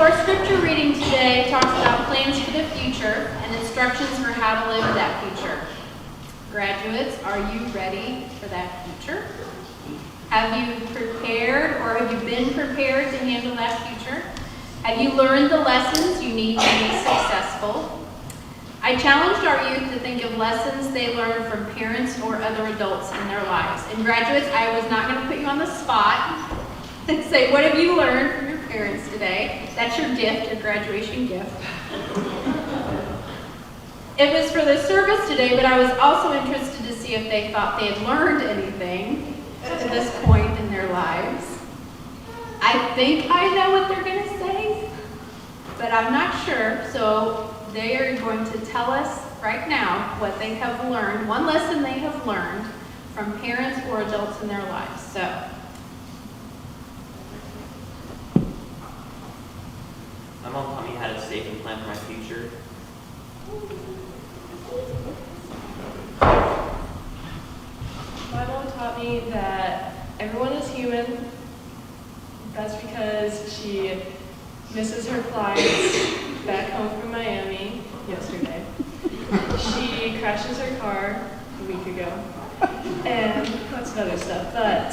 our scripture reading today talks about plans for the future and instructions for how to live that future. Graduates, are you ready for that future? Have you prepared or have you been prepared to handle that future? Have you learned the lessons you need to be successful? I challenged our youth to think of lessons they learned from parents or other adults in their lives. And graduates, I was not going to put you on the spot and say, what have you learned from your parents today? That's your gift, your graduation gift. It was for the service today, but I was also interested to see if they thought they had learned anything to this point in their lives. I think I know what they're going to say, but I'm not sure. So they are going to tell us right now what they have learned, one lesson they have learned from parents or adults in their lives. So, my mom taught me how to save and plan for my future. My mom taught me that everyone is human. That's because she misses her flights back home from Miami yesterday. She crashes her car a week ago. And that's other stuff. But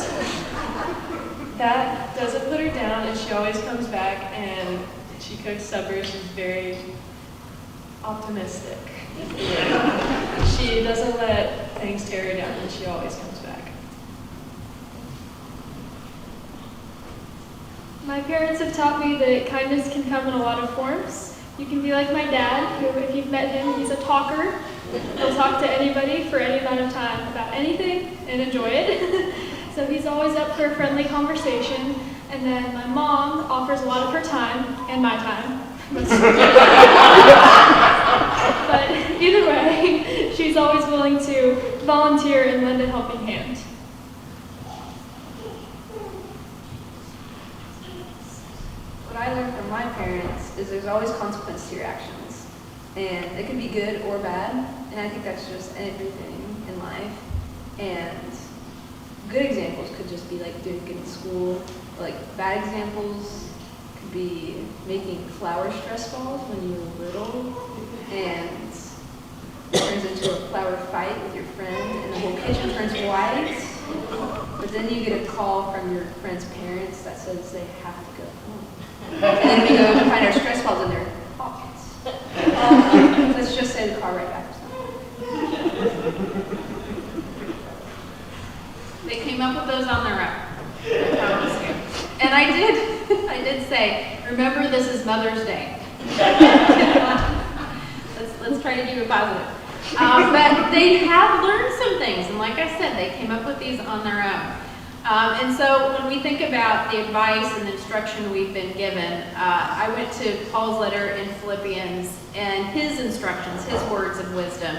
that doesn't put her down, and she always comes back and she cooks supper. She's very optimistic. She doesn't let things tear her down, and she always comes back. My parents have taught me that kindness can come in a lot of forms. You can be like my dad, who, if you've met him, he's a talker. He'll talk to anybody for any amount of time about anything and enjoy it. So he's always up for a friendly conversation. And then my mom offers a lot of her time and my time. But either way, she's always willing to volunteer and lend a helping hand. What I learned from my parents is there's always consequence to your actions. And it can be good or bad. And I think that's just everything in life. And good examples could just be like doing good in school. Like bad examples could be making flower stress balls when you were little. And it turns into a flower fight with your friend. And the whole kitchen turns white. But then you get a call from your friend's parents that says they have to go home. And then we go find our stress balls in their pockets. Let's just say the car right back. they came up with those on their own. I promise you. And I did say, remember this is Mother's Day. let's try to keep it positive. But they have learned some things, and like I said, they came up with these on their own. And so when we think about the advice and the instruction we've been given, I went to Paul's letter in Philippians and his instructions, his words of wisdom.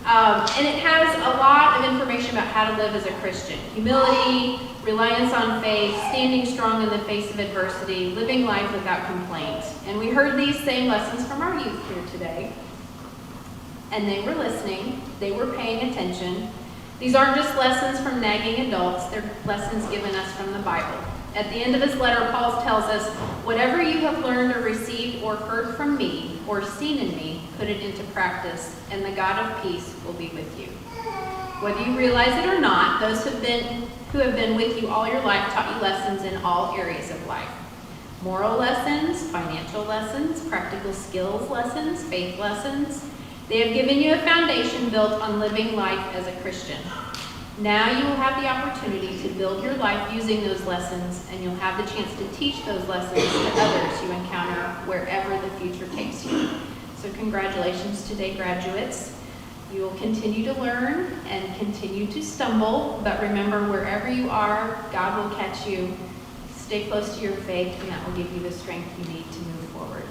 And it has a lot of information about how to live as a Christian. Humility, reliance on faith, standing strong in the face of adversity, living life without complaint. And we heard these same lessons from our youth here today. And they were listening, they were paying attention. These aren't just lessons from nagging adults, they're lessons given us from the Bible. At the end of his letter, Paul tells us, whatever you have learned or received or heard from me or seen in me, put it into practice, and the God of peace will be with you. Whether you realize it or not, those who have been with you all your life taught you lessons in all areas of life. Moral lessons, financial lessons, practical skills lessons, faith lessons. They have given you a foundation built on living life as a Christian. Now you will have the opportunity to build your life using those lessons, and you'll have the chance to teach those lessons to others you encounter wherever the future takes you. So congratulations today, graduates. You will continue to learn and continue to stumble, but remember, wherever you are, God will catch you. Stay close to your faith, and that will give you the strength you need to move forward.